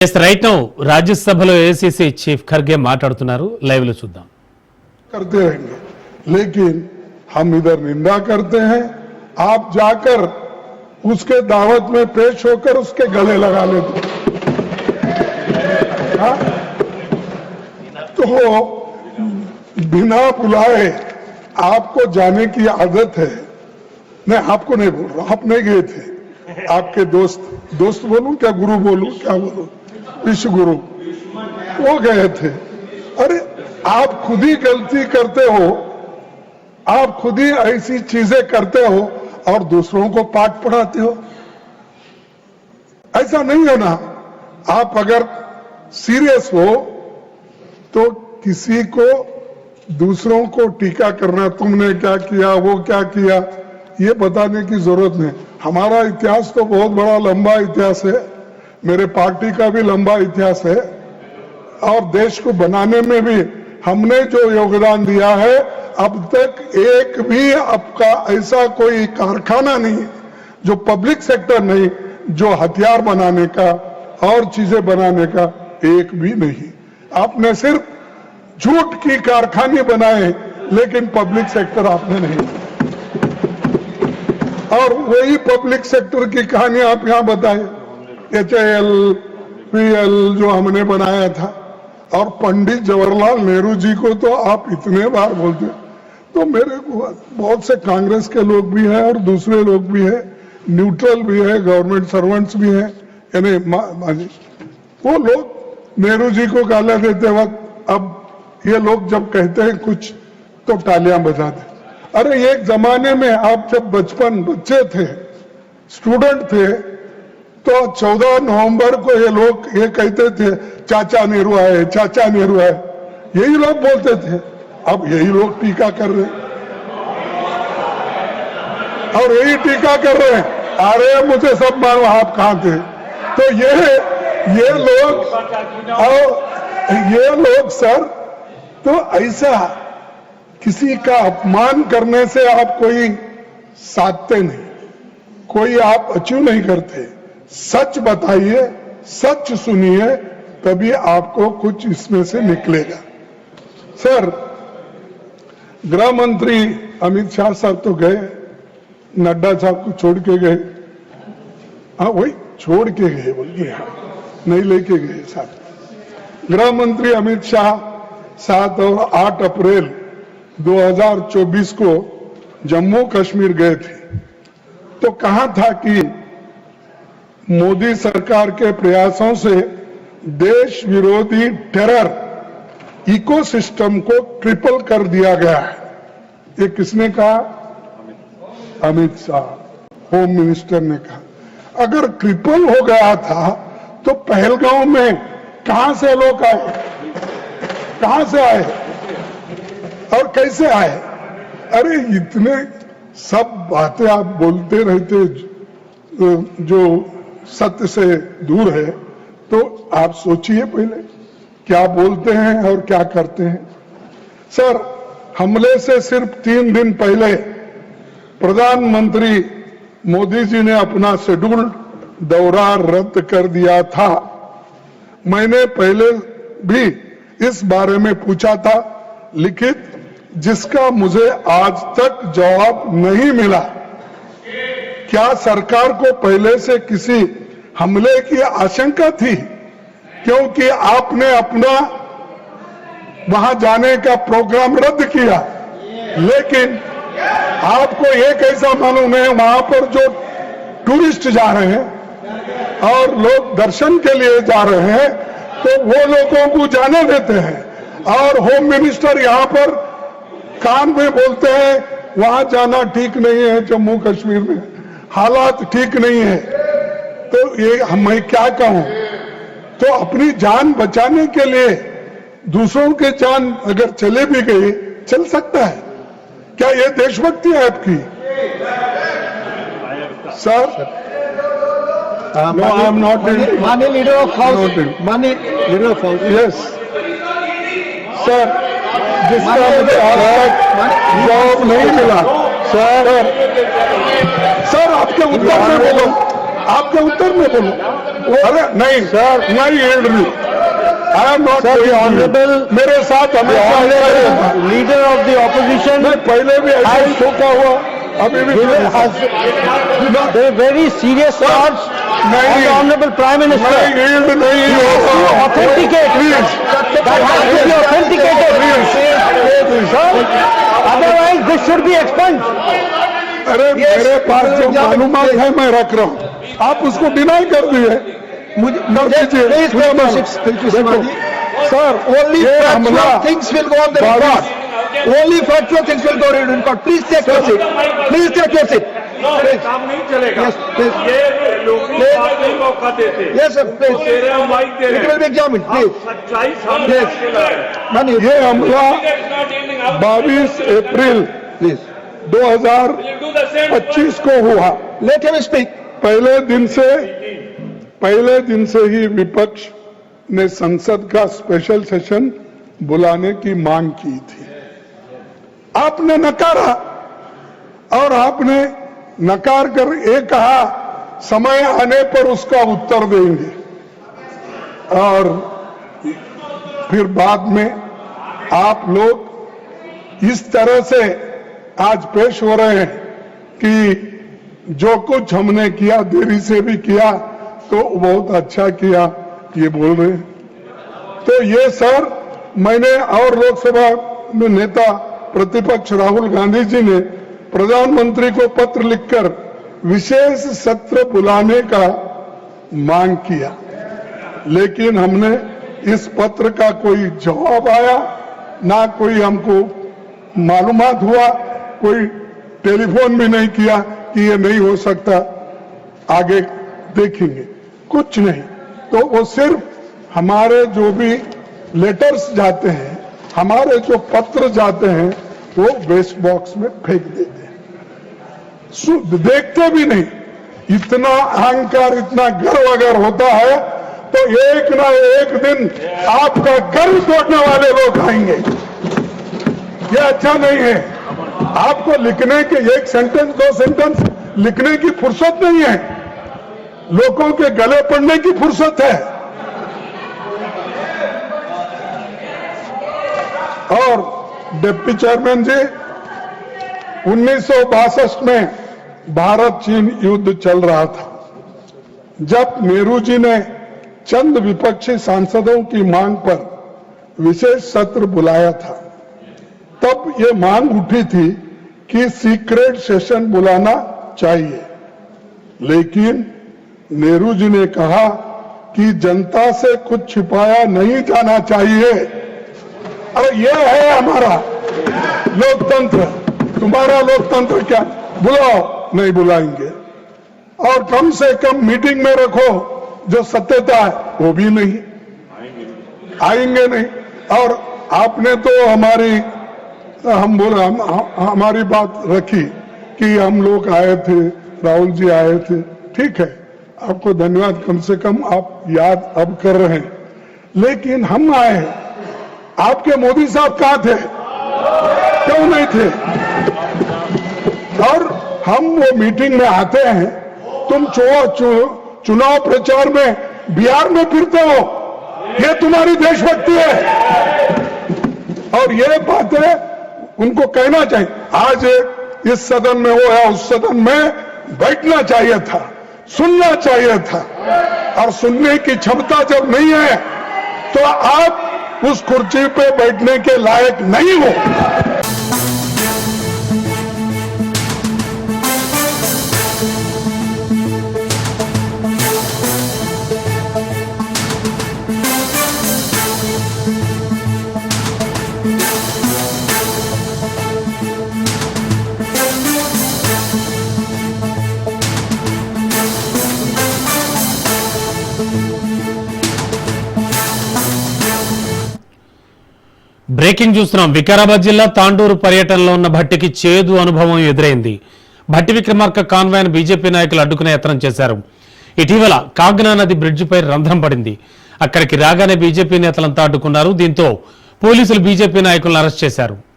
Right now రాజ్యసభలో AICC chief Kharge మాట్లాడుతున్నారు. Live లో చూద్దాం. करते रहेंगे, लेकिन हम इधर निंदा करते हैं, आप जाकर उसके दावत में पेश होकर उसके गले लगा लेते। हाँ? तो बिना बुलाए आपको जाने की आदत है। मैं आपको नहीं बोल रहा, आप नहीं गए थे, आपके दोस्त बोलूं क्या, गुरु बोलूं क्या, बोलूं विश्व गुरु वो गए थे। अरे आप खुद ही गलती करते हो, आप खुद ही ऐसी चीजें करते हो और दूसरों को पाठ पढ़ाते हो। ऐसा नहीं है ना। आप अगर सीरियस हो तो किसी को दूसरों को टीका करना, तुमने क्या किया वो क्या किया, ये बताने की जरूरत नहीं। हमारा इतिहास तो बहुत बड़ा लंबा इतिहास है, मेरे पार्टी का भी लंबा इतिहास है और देश को बनाने में भी हमने जो योगदान दिया है, अब तक एक भी आपका ऐसा कोई कारखाना नहीं जो पब्लिक सेक्टर नहीं, जो हथियार बनाने का और चीजें बनाने का एक भी नहीं। आपने सिर्फ झूठ की कारखाने बनाए, लेकिन पब्लिक सेक्टर आपने नहीं। और वही पब्लिक सेक्टर की कहानी आप यहां बताए, HAL, PL जो हमने बनाया था। और पंडित जवाहरलाल नेहरू जी को तो आप इतने बार बोलते, तो मेरे को बहुत से कांग्रेस के लोग भी हैं और दूसरे लोग भी हैं, न्यूट्रल भी है, गवर्नमेंट सर्वेंट्स भी हैं, यानी वो लोग नेहरू जी को गाला देते वक्त अब ये लोग जब कहते हैं कुछ तो तालियां बजाते। अरे एक जमाने में आप जब बच्चे थे, स्टूडेंट थे, तो 14 नवंबर को ये लोग ये कहते थे चाचा नेहरू आए, चाचा नेहरू आए, यही लोग बोलते थे। अब यही लोग टीका कर रहे हैं और यही टीका कर रहे हैं, अरे मुझे सब मानो आप कहां थे। तो ये लोग सर, तो ऐसा किसी का अपमान करने से आप कोई साधते नहीं, कोई आप अचीव नहीं करते। सच बताइए, सच सुनिए, तभी आपको कुछ इसमें से निकलेगा। सर, गृह मंत्री अमित शाह साहब तो गए, नड्डा साहब को छोड़ के गए। हाँ वही छोड़ के गए बोलिए, नहीं लेके गए साहब। गृह मंत्री अमित शाह 7 और 8 अप्रैल 2024 को जम्मू कश्मीर गए थे। तो कहा था कि मोदी सरकार के प्रयासों से देश विरोधी टेरर इकोसिस्टम को ट्रिपल कर दिया गया है। ये किसने कहा? अमित शाह, होम मिनिस्टर ने कहा। अगर ट्रिपल हो गया था तो पहलगांव में कहां से लोग आए, कहां से आए और कैसे आए? अरे इतने सब बातें आप बोलते रहते जो सत्य से दूर है, तो आप सोचिए पहले क्या बोलते हैं और क्या करते हैं। सर, हमले से सिर्फ 3 दिन पहले प्रधानमंत्री मोदी जी ने अपना शेड्यूल्ड दौरा रद्द कर दिया था। मैंने पहले भी इस बारे में पूछा था लिखित, जिसका मुझे आज तक जवाब नहीं मिला। क्या सरकार को पहले से किसी हमले की आशंका थी? क्योंकि आपने अपना वहां जाने का प्रोग्राम रद्द किया, लेकिन आपको ये कैसा मालूम है वहां पर जो टूरिस्ट जा रहे हैं और लोग दर्शन के लिए जा रहे हैं, तो वो लोगों को जाने देते हैं और होम मिनिस्टर यहां पर कान में बोलते हैं वहां जाना ठीक नहीं है, जम्मू कश्मीर में हालात ठीक नहीं है। तो ये मैं क्या कहूं? तो अपनी जान बचाने के लिए दूसरों की जान अगर चले भी गई, चल सकता है। क्या ये देशभक्ति है आपकी? Sir, no I am not in माननीय लीडर ऑफ हाउस, माननीय leader of house, yes sir, जिसका मुझे आज तक जवाब नहीं मिला। सर आपके उत्तर में बोलो, आपके उत्तर में बोलो। अरे नहीं सर, नहीं yield me. I am not Sir, the going to yield. honorable- मेरे साथ The हमेशा honorable leader of the opposition नहीं, पहले भी ऐसा ही धोखा हुआ, अभी भी has the very serious charge नहीं, on the honorable Prime Minister. नहीं yield नहीं होगा। Authenticate. Please. That has to be authenticated. Sir, otherwise this should be expunged. अरे मेरे पास जो मालूमात है मैं रख रहा हूँ, आप उसको डिनाई कर दिए। मुझे Sir, only ये factual हमला things will go on the record. Only factual things will go on the record. Please take your seat. Please take your seat. काम नहीं चलेगा। Yes, please. ये लोगों को बात नहीं मौका देते। Yes, sir, please. दे रहे हैं, माइक दे रहे It हैं। will be examined, please. सच्चाई सामने Yes. आके ला रहे हैं। Mani, ये हमला 22 अप्रैल please. 2025 को हुआ। Let him speak. पहले दिन से ही विपक्ष ने संसद का स्पेशल सेशन बुलाने की मांग की थी। आपने नकारा और आपने नकार कर ये कहा समय आने पर उसका उत्तर देंगे, और फिर बाद में आप लोग इस तरह से आज पेश हो रहे हैं कि जो कुछ हमने किया देरी से भी किया तो बहुत अच्छा किया, ये बोल रहे हैं। तो ये सर, मैंने और लोकसभा में नेता प्रतिपक्ष राहुल गांधी जी ने प्रधानमंत्री को पत्र लिखकर विशेष सत्र बुलाने का मांग किया, लेकिन हमने इस पत्र का कोई जवाब आया ना, कोई हमको मालूमात हुआ, कोई टेलीफोन भी नहीं किया कि ये नहीं हो सकता, आगे देखेंगे, कुछ नहीं। तो वो सिर्फ हमारे जो भी लेटर्स जाते हैं, हमारे जो पत्र जाते हैं, वो वेस्ट बॉक्स में फेंक देते हैं, देखते भी नहीं। इतना अहंकार, इतना गर्व अगर होता है तो एक ना एक दिन आपका गर्व तोड़ने वाले लोग आएंगे। ये अच्छा नहीं है। आपको लिखने के एक सेंटेंस, दो सेंटेंस लिखने की फुर्सत नहीं है, लोगों के गले पड़ने की फुर्सत है। और डिप्टी चेयरमैन जी, 1962 में भारत चीन युद्ध चल रहा था, जब नेहरू जी ने चंद विपक्षी सांसदों की मांग पर विशेष सत्र बुलाया था, तब ये मांग उठी थी कि सीक्रेट सेशन बुलाना चाहिए, लेकिन नेहरू जी ने कहा कि जनता से कुछ छिपाया नहीं जाना चाहिए। और ये है हमारा लोकतंत्र। तुम्हारा लोकतंत्र क्या? बुलाओ, नहीं बुलाएंगे। और कम से कम मीटिंग में रखो, जो सत्यता है वो भी नहीं आएंगे नहीं। और आपने तो हमारी बात रखी कि हम लोग आए थे, राहुल जी आए थे, ठीक है, आपको धन्यवाद, कम से कम आप याद अब कर रहे हैं। लेकिन हम आए, आपके मोदी साहब कहाँ थे? क्यों नहीं थे? और हम वो मीटिंग में आते हैं, तुम चुनाव प्रचार में बिहार में फिरते हो, ये तुम्हारी देशभक्ति है। और ये बातें उनको कहना चाहिए। आज इस सदन में हो या उस सदन में बैठना चाहिए था, सुनना चाहिए था। और सुनने की क्षमता जब नहीं है तो आप उस कुर्सी पे बैठने के लायक नहीं हो। బ్రేకింగ్ చూస్తున్నాం. వికారాబాద్ జిల్లా తాండూరు పర్యటనలో ఉన్న భట్టికి చేదు అనుభవం ఎదురైంది. భట్టి విక్రమార్క కాన్వాయ్ను బీజేపీ నాయకులు అడ్డుకునే యత్నం చేశారు. ఇటీవల కాగ్నా నది బ్రిడ్జిపై రంధ్రం పడింది. అక్కడికి రాగానే బీజేపీ నేతలంతా అడ్డుకున్నారు. దీంతో పోలీసులు బీజేపీ నాయకులను అరెస్ట్ చేశారు.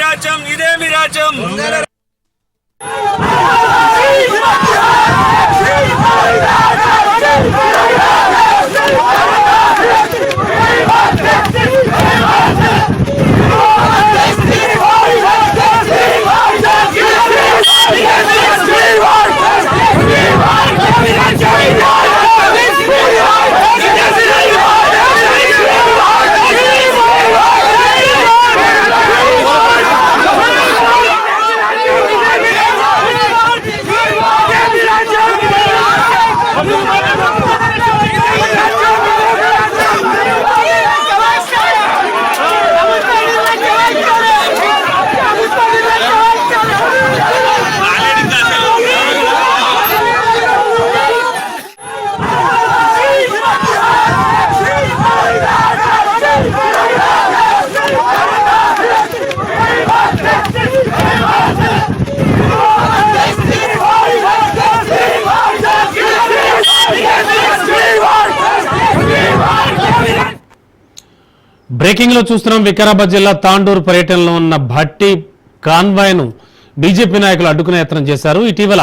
రాజ్యం ఇదేమి రాజ్యం బ్రేకింగ్ లో చూస్తున్నాం. వికారాబాద్ జిల్లా తాండూరు పర్యటనలో ఉన్న భట్టి కాన్వాయ్ ను బీజేపీ నాయకులు అడ్డుకునే యత్నం చేశారు. ఇటీవల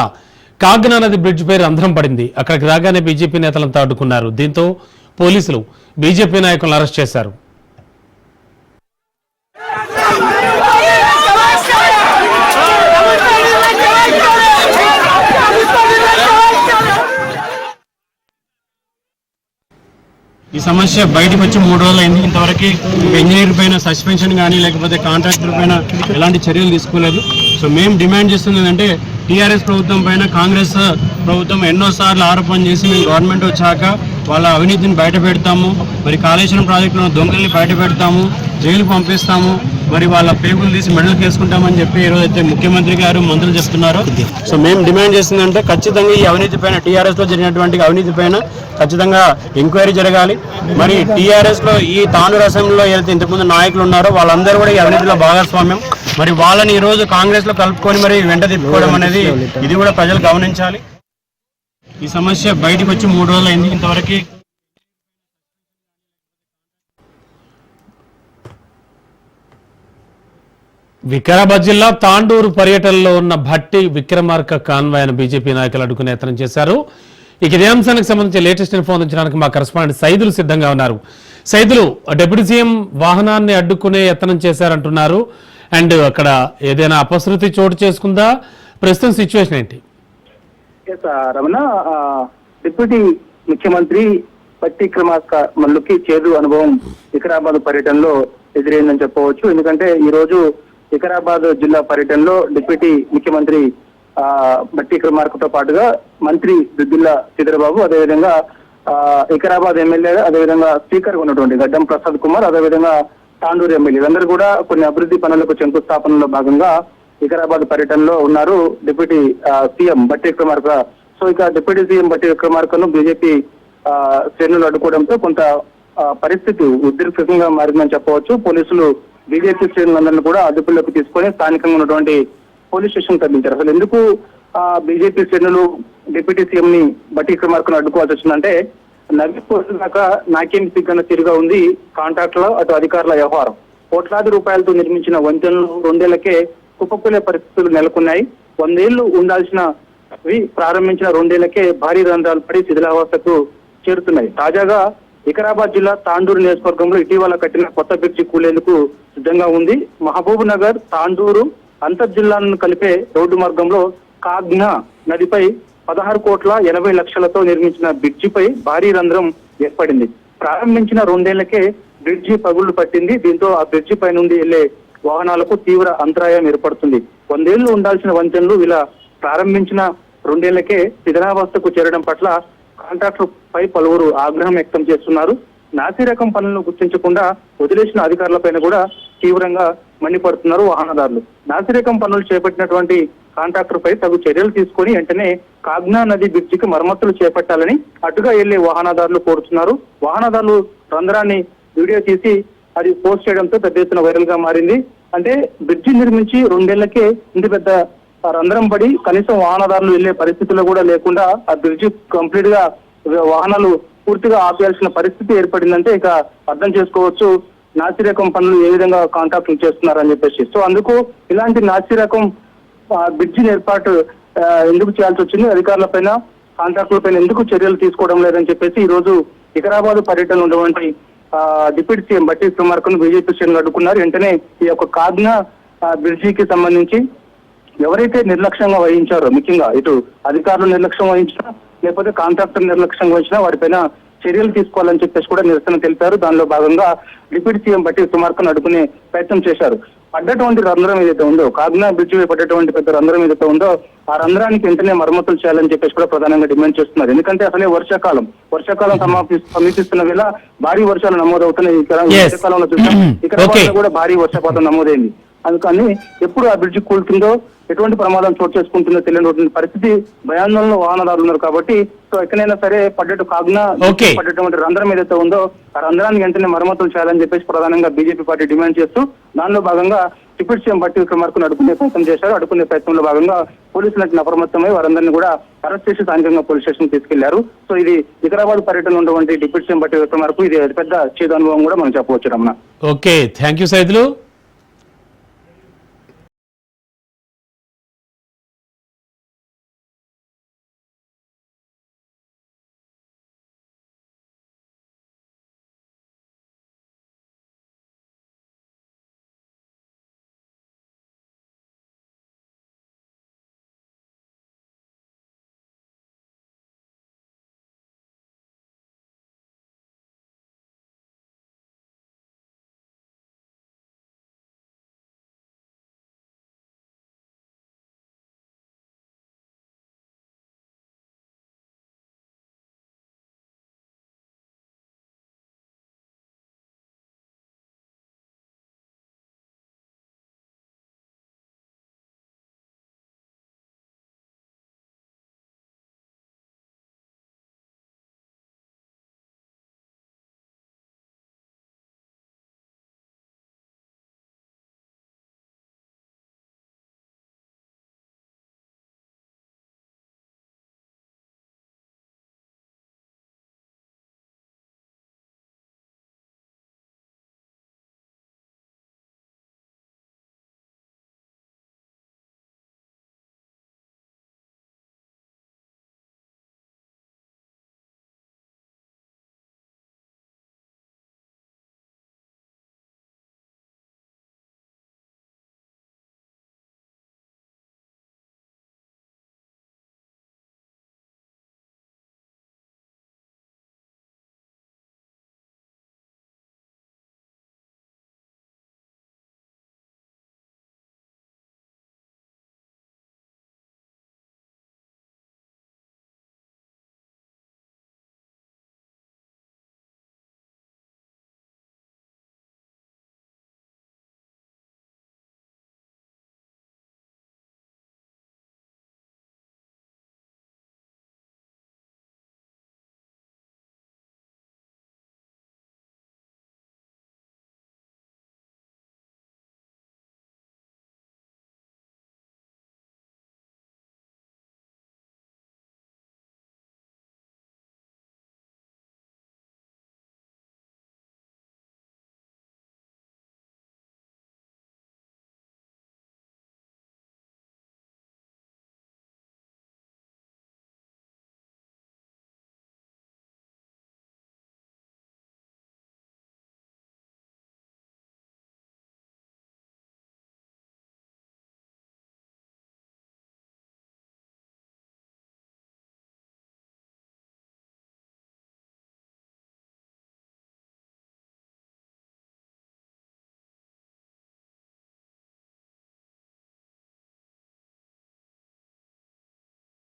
కాగ్నా నది బ్రిడ్జ్ పై రంధ్రం పడింది. అక్కడికి రాగానే బీజేపీ నేతలంతా అడ్డుకున్నారు. దీంతో పోలీసులు బీజేపీ నాయకులను అరెస్ట్ చేశారు. ఈ సమస్య బయటకు వచ్చి 3 రోజులు అయింది. ఇంతవరకు ఇంజనీర్ పైన సస్పెన్షన్ కానీ లేకపోతే కాంట్రాక్టర్ పైన ఎలాంటి చర్యలు తీసుకోలేదు. సో మేము డిమాండ్ చేస్తుంది ఏంటంటే టీఆర్ఎస్ ప్రభుత్వం పైన కాంగ్రెస్ ప్రభుత్వం ఎన్నోసార్లు ఆరోపణ చేసి మేము గవర్నమెంట్ వచ్చాక వాళ్ళ అవినీతిని బయట పెడతాము, మరి కాళేశ్వరం ప్రాజెక్టులో దొంగల్ని బయట పెడతాము, జైలు పంపిస్తాము, మరి వాళ్ళ పేగులు తీసి మెడలు వేసుకుంటామని చెప్పి ఈరోజు అయితే ముఖ్యమంత్రి గారు మంత్రులు చెప్తున్నారు. సో మేము డిమాండ్ చేస్తుందంటే ఖచ్చితంగా ఈ అవినీతి పైన టీఆర్ఎస్ లో జరిగినటువంటి అవినీతి పైన ఖచ్చితంగా ఎంక్వైరీ జరగాలి. మరి టీఆర్ఎస్ లో ఈ తాండూరు అసెంబ్లీలో ఏదైతే ఇంతకుముందు నాయకులు ఉన్నారో వాళ్ళందరూ కూడా ఈ అవినీతిలో భాగస్వామ్యం. మరి వాళ్ళని ఈ రోజు కాంగ్రెస్ లో కలుపుకొని మరి వెంట తిప్పుకోవడం అనేది ఇది కూడా ప్రజలు గమనించాలి. ఈ సమస్య బయటకు వచ్చి 3 రోజులు అయింది. ఇంతవరకు వికారాబాద్ జిల్లా తాండూరు పర్యటనలో ఉన్న భట్టి విక్రమార్క కాన్వాయ్ ను బీజేపీ నాయకులు అడ్డుకునే యత్నం చేశారు. ఇక ఇదే అంశానికి సంబంధించి లేటెస్ట్ ఇన్ఫో అందించడానికి మా కరెస్పాండెంట్ సైదులు సిద్ధంగా ఉన్నారు. సైదులు, డిప్యూటీ సీఎం వాహనాన్ని అడ్డుకునే యత్నం చేశారంటున్నారు. అండ్ అక్కడ ఏదైనా అపశృతి చోటు చేసుకుందా? ప్రస్తుతం సిచ్యువేషన్ ఏంటి? రమణ, డిప్యూటీ ముఖ్యమంత్రి భట్టి విక్రమార్క మల్లుకి చేదు అనుభవం వికారాబాద్ పర్యటనలో ఎదురైందని చెప్పవచ్చు. ఎందుకంటే ఈ రోజు వికారాబాద్ జిల్లా పర్యటనలో డిప్యూటీ ముఖ్యమంత్రి భట్టి విక్రమార్కతో పాటుగా మంత్రి దుద్దిల్ల శ్రీధరబాబు, అదేవిధంగా వికారాబాద్ ఎమ్మెల్యే, అదేవిధంగా స్పీకర్ ఉన్నటువంటి గడ్డం ప్రసాద్ కుమార్, అదేవిధంగా తాండూరు ఎమ్మెల్యే అందరూ కూడా కొన్ని అభివృద్ధి పనులకు శంకుస్థాపనలో భాగంగా వికారాబాద్ పర్యటనలో ఉన్నారు deputy CM Bhatti Vikramarka. So ఇక డిప్యూటీ సీఎం భట్టి విక్రమార్కను బీజేపీ శ్రేణులు అడ్డుకోవడంతో కొంత పరిస్థితి ఉద్రిక్తంగా మారిందని చెప్పవచ్చు. పోలీసులు బీజేపీ శ్రేణులందరినీ కూడా అదుపులోకి తీసుకొని స్థానికంగా ఉన్నటువంటి పోలీస్ స్టేషన్ తరలించారు. అసలు ఎందుకు బీజేపీ శ్రేణులు డిప్యూటీ సీఎం ని భట్టి విక్రమార్కను అడ్డుకోవాల్సి వచ్చిందంటే, నవ్విపోతుంది దాకా నాకేం సిగ్గన్న తీరుగా ఉంది కాంట్రాక్టుల అటు అధికారుల వ్యవహారం. కోట్లాది రూపాయలతో నిర్మించిన వంతెనలు 2 ఏళ్లకే కుప్పకూలే పరిస్థితులు నెలకొన్నాయి. 100 ఏళ్లు ఉండాల్సినవి ప్రారంభించిన 2 ఏళ్లకే భారీ రంధ్రాలు పడి శిథిలావస్థకు చేరుతున్నాయి. తాజాగా వికారాబాద్ జిల్లా తాండూరు నియోజకవర్గంలో ఇటీవల కట్టిన కొత్త బ్రిడ్జి కూలేందుకు సిద్ధంగా ఉంది. మహబూబ్ నగర్ తాండూరు అంతర్ జిల్లాలను కలిపే రోడ్డు మార్గంలో కాగ్నా నదిపై 16,80,00,000తో నిర్మించిన బ్రిడ్జిపై భారీ రంధ్రం ఏర్పడింది. ప్రారంభించిన 2 ఏళ్లకే బ్రిడ్జి పగుళ్లు పట్టింది. దీంతో ఆ బ్రిడ్జి పై నుండి వెళ్లే వాహనాలకు తీవ్ర అంతరాయం ఏర్పడుతుంది. 100 ఏళ్లు ఉండాల్సిన వంతెనలు ఇలా ప్రారంభించిన 2 ఏళ్లకే శిథిలావస్థకు చేరడం పట్ల కాంట్రాక్టర్ పై పలువురు ఆగ్రహం వ్యక్తం చేస్తున్నారు. నాసిరకం పనులను గుర్తించకుండా వదిలేసిన అధికారులపైన కూడా తీవ్రంగా మండిపడుతున్నారు వాహనదారులు. నాసిరకం పనులు చేపట్టినటువంటి కాంట్రాక్టర్ పై తగు చర్యలు తీసుకొని వెంటనే కాగ్నా నది బ్రిడ్జికి మరమ్మతులు చేపట్టాలని అటుగా వెళ్లే వాహనదారులు కోరుతున్నారు. వాహనదారులు రంధ్రాన్ని వీడియో తీసి అది పోస్ట్ చేయడంతో పెద్ద ఎత్తున వైరల్ గా మారింది. అంటే బ్రిడ్జి నిర్మించి 2 ఏళ్లకే ఇంత పెద్ద రంధ్రం పడి కనీసం వాహనదారులు వెళ్లే పరిస్థితుల్లో కూడా లేకుండా ఆ బ్రిడ్జి కంప్లీట్ గా వాహనాలు పూర్తిగా ఆపేయాల్సిన పరిస్థితి ఏర్పడిందంటే ఇక అర్థం చేసుకోవచ్చు నాసిరకం పనులు ఏ విధంగా కాంట్రాక్టులు చేస్తున్నారని చెప్పేసి. సో అందుకు ఇలాంటి నాసిరకం బ్రిడ్జిని ఏర్పాటు ఎందుకు చేయాల్సి వచ్చింది, అధికారుల పైన కాంట్రాక్టుల పైన ఎందుకు చర్యలు తీసుకోవడం లేదని చెప్పేసి ఈ రోజు వికారాబాద్ పర్యటనలో ఉన్నటువంటి డిప్యూటీ సీఎం బట్టి విక్రమార్కను బీజేపీ శ్రేణులు అడ్డుకున్నారు. వెంటనే ఈ యొక్క కాగ్నా బ్రిడ్జికి సంబంధించి ఎవరైతే నిర్లక్ష్యంగా వహించారో, ముఖ్యంగా ఇటు అధికారులు నిర్లక్ష్యం వహించినా లేకపోతే కాంట్రాక్టర్ నిర్లక్ష్యం వహించినా వారిపైన చర్యలు తీసుకోవాలని చెప్పేసి కూడా నిరసన తెలిపారు. దానిలో భాగంగా డిప్యూటీ సీఎం బట్టి విక్రమార్కను అడ్డుకునే ప్రయత్నం చేశారు. పడ్డటువంటి రంధ్రం ఏదైతే ఉందో, కాగ్నా బ్రిడ్జి పడ్డటువంటి పెద్ద రంధ్రం ఏదైతే ఉందో ఆ రంధ్రానికి వెంటనే మరమ్మతులు చేయాలని చెప్పేసి కూడా ప్రధానంగా డిమాండ్ చేస్తున్నారు. ఎందుకంటే అసలే వర్షాకాలం సమీపిస్తున్న వేళ భారీ వర్షాలు నమోదవుతున్నాయి. వర్షాకాలంలో చూసాం ఇక్కడ కూడా భారీ వర్షపాతం నమోదైంది. అందుకని ఎప్పుడు ఆ బ్రిడ్జి కూలుతుందో, ఎటువంటి ప్రమాదం చోటు చేసుకుంటుందో తెలియని పరిస్థితి, భయాందోళనలో వాహనదారులు ఉన్నారు. కాబట్టి సో ఎక్కడైనా సరే కాగ్నా పడ్డటువంటి రంధ్రం ఏదైతే ఉందో ఆ రంధ్రాన్ని వెంటనే మరమ్మతులు చేయాలని చెప్పేసి ప్రధానంగా బీజేపీ పార్టీ డిమాండ్ చేస్తూ దానిలో భాగంగా డిప్యూటీ సీఎం బట్టి విక్రమార్కను అడ్డుకునే ప్రయత్నం చేశారు. అడ్డుకునే ప్రయత్నంలో భాగంగా పోలీసులకు అప్రమత్తమై వారందరినీ కూడా అరెస్ట్ చేసి స్థానికంగా పోలీస్ స్టేషన్ తీసుకెళ్లారు. సో ఇది వికారాబాద్ పర్యటనలో ఉన్నటువంటి డిప్యూటీ సీఎం బట్టి విక్రమార్కు ఇది పెద్ద చేదు అనుభవం కూడా మనం చెప్పవచ్చు. Ramana. Okay, thank you Saidulu.